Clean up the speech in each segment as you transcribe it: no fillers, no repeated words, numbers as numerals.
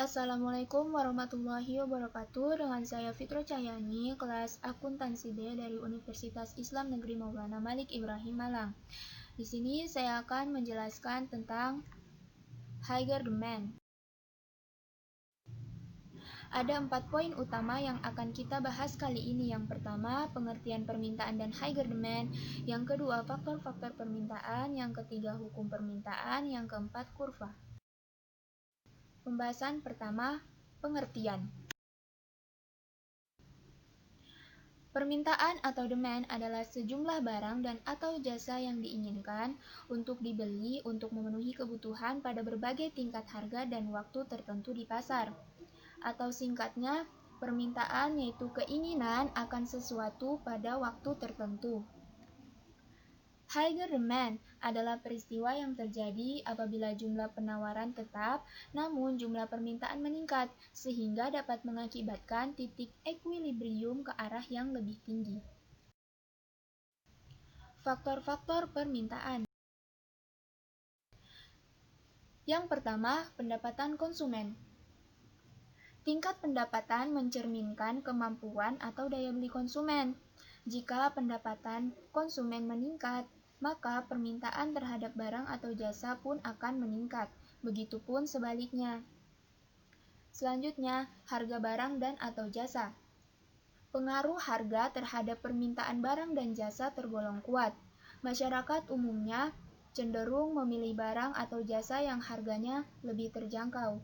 Assalamualaikum warahmatullahi wabarakatuh. Dengan saya Fitro Cahyani, kelas Akuntansi B dari Universitas Islam Negeri Maulana Malik Ibrahim Malang. Di sini saya akan menjelaskan tentang higher demand. Ada 4 poin utama yang akan kita bahas kali ini. Yang pertama, pengertian permintaan dan higher demand. Yang kedua, faktor-faktor permintaan. Yang ketiga, hukum permintaan. Yang keempat, kurva. Pembahasan pertama, pengertian. Permintaan atau demand adalah sejumlah barang dan atau jasa yang diinginkan untuk dibeli untuk memenuhi kebutuhan pada berbagai tingkat harga dan waktu tertentu di pasar. Atau singkatnya, permintaan yaitu keinginan akan sesuatu pada waktu tertentu. Higher demand adalah peristiwa yang terjadi apabila jumlah penawaran tetap, namun jumlah permintaan meningkat, sehingga dapat mengakibatkan titik equilibrium ke arah yang lebih tinggi. Faktor-faktor permintaan. Yang pertama, pendapatan konsumen. Tingkat pendapatan mencerminkan kemampuan atau daya beli konsumen. Jika pendapatan konsumen meningkat, maka permintaan terhadap barang atau jasa pun akan meningkat. Begitupun sebaliknya. Selanjutnya, harga barang dan atau jasa. Pengaruh harga terhadap permintaan barang dan jasa tergolong kuat. Masyarakat umumnya cenderung memilih barang atau jasa yang harganya lebih terjangkau.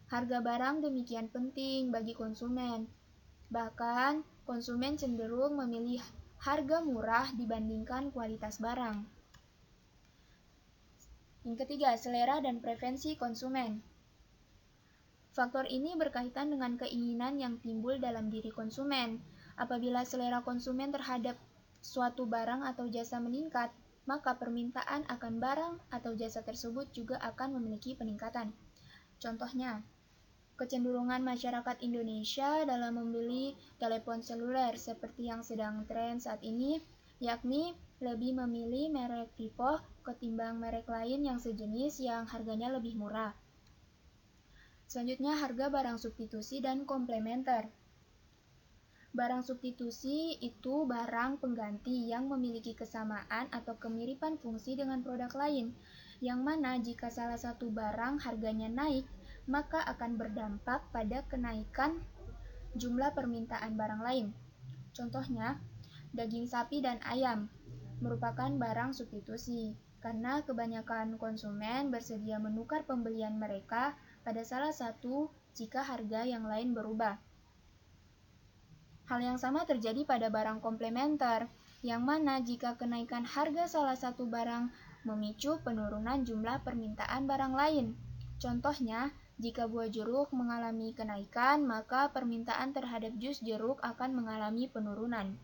Harga barang demikian penting bagi konsumen. Bahkan, konsumen cenderung memilih harga murah dibandingkan kualitas barang. Yang ketiga, selera dan preferensi konsumen. Faktor ini berkaitan dengan keinginan yang timbul dalam diri konsumen. Apabila selera konsumen terhadap suatu barang atau jasa meningkat, maka permintaan akan barang atau jasa tersebut juga akan memiliki peningkatan. Contohnya, kecenderungan masyarakat Indonesia dalam membeli telepon seluler seperti yang sedang tren saat ini, yakni lebih memilih merek Vivo ketimbang merek lain yang sejenis yang harganya lebih murah. Selanjutnya, harga barang substitusi dan komplementer. Barang substitusi itu barang pengganti yang memiliki kesamaan atau kemiripan fungsi dengan produk lain, yang mana jika salah satu barang harganya naik, maka akan berdampak pada kenaikan jumlah permintaan barang lain. Contohnya, daging sapi dan ayam merupakan barang substitusi, karena kebanyakan konsumen bersedia menukar pembelian mereka pada salah satu jika harga yang lain berubah. Hal yang sama terjadi pada barang komplementer, yang mana jika kenaikan harga salah satu barang memicu penurunan jumlah permintaan barang lain. Contohnya, jika buah jeruk mengalami kenaikan, maka permintaan terhadap jus jeruk akan mengalami penurunan.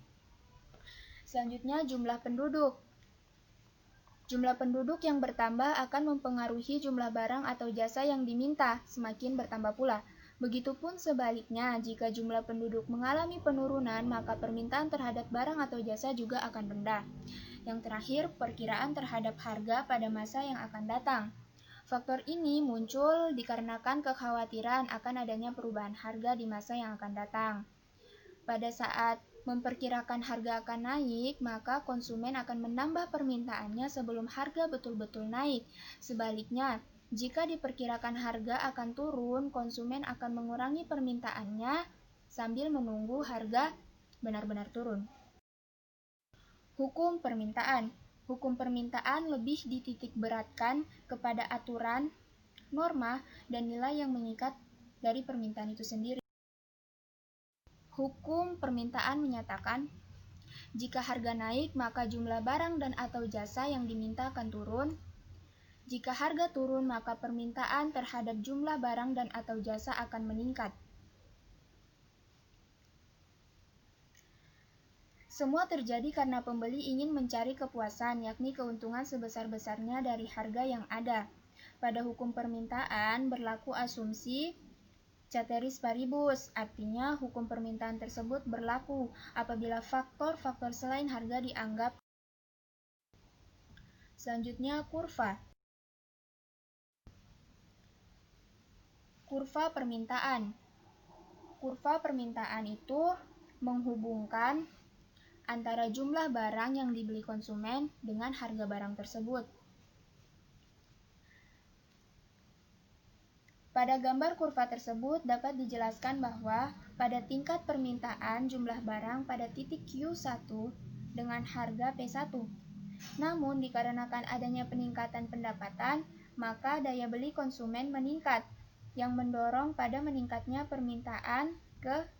Selanjutnya, jumlah penduduk. Jumlah penduduk yang bertambah akan mempengaruhi jumlah barang atau jasa yang diminta, semakin bertambah pula. Begitupun sebaliknya, jika jumlah penduduk mengalami penurunan, maka permintaan terhadap barang atau jasa juga akan rendah. Yang terakhir, perkiraan terhadap harga pada masa yang akan datang. Faktor ini muncul dikarenakan kekhawatiran akan adanya perubahan harga di masa yang akan datang. Pada saat memperkirakan harga akan naik, maka konsumen akan menambah permintaannya sebelum harga betul-betul naik. Sebaliknya, jika diperkirakan harga akan turun, konsumen akan mengurangi permintaannya sambil menunggu harga benar-benar turun. Hukum permintaan. Hukum permintaan lebih dititik beratkan kepada aturan, norma, dan nilai yang mengikat dari permintaan itu sendiri. Hukum permintaan menyatakan, jika harga naik, maka jumlah barang dan atau jasa yang diminta akan turun. Jika harga turun, maka permintaan terhadap jumlah barang dan atau jasa akan meningkat. Semua terjadi karena pembeli ingin mencari kepuasan, yakni keuntungan sebesar-besarnya dari harga yang ada. Pada hukum permintaan berlaku asumsi ceteris paribus, artinya hukum permintaan tersebut berlaku apabila faktor-faktor selain harga dianggap. Selanjutnya, kurva. Kurva permintaan. Kurva permintaan itu menghubungkan antara jumlah barang yang dibeli konsumen dengan harga barang tersebut. Pada gambar kurva tersebut dapat dijelaskan bahwa pada tingkat permintaan jumlah barang pada titik Q1 dengan harga P1. Namun dikarenakan adanya peningkatan pendapatan, maka daya beli konsumen meningkat, yang mendorong pada meningkatnya permintaan ke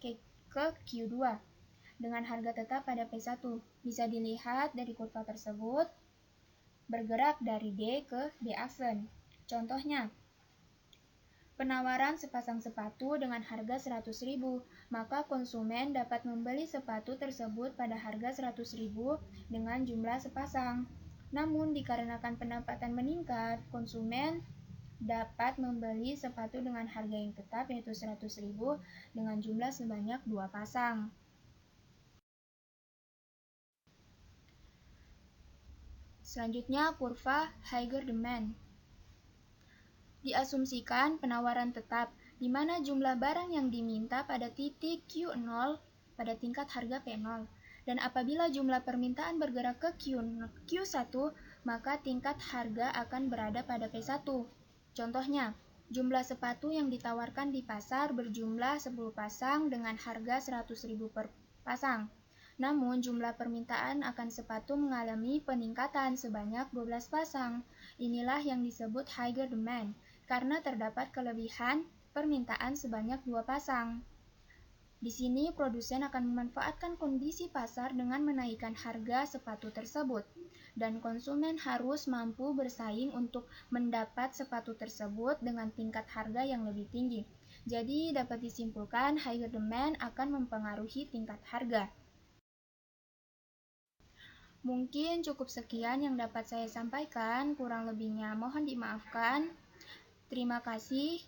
Q2 dengan harga tetap pada P1. Bisa dilihat dari kurva tersebut bergerak dari D ke D Aven. Contohnya, penawaran sepasang sepatu dengan harga 100.000, maka konsumen dapat membeli sepatu tersebut pada harga 100.000 dengan jumlah sepasang. Namun dikarenakan pendapatan meningkat, konsumen dapat membeli sepatu dengan harga yang tetap yaitu 100.000 dengan jumlah sebanyak 2 pasang. Selanjutnya, kurva higher demand. Diasumsikan penawaran tetap, di mana jumlah barang yang diminta pada titik Q0 pada tingkat harga P0. Dan apabila jumlah permintaan bergerak ke Q1, maka tingkat harga akan berada pada P1. Contohnya, jumlah sepatu yang ditawarkan di pasar berjumlah 10 pasang dengan harga 100.000 per pasang. Namun, jumlah permintaan akan sepatu mengalami peningkatan sebanyak 12 pasang. Inilah yang disebut higher demand, karena terdapat kelebihan permintaan sebanyak 2 pasang. Di sini, produsen akan memanfaatkan kondisi pasar dengan menaikkan harga sepatu tersebut, dan konsumen harus mampu bersaing untuk mendapat sepatu tersebut dengan tingkat harga yang lebih tinggi. Jadi, dapat disimpulkan higher demand akan mempengaruhi tingkat harga. Mungkin cukup sekian yang dapat saya sampaikan, kurang lebihnya mohon dimaafkan. Terima kasih.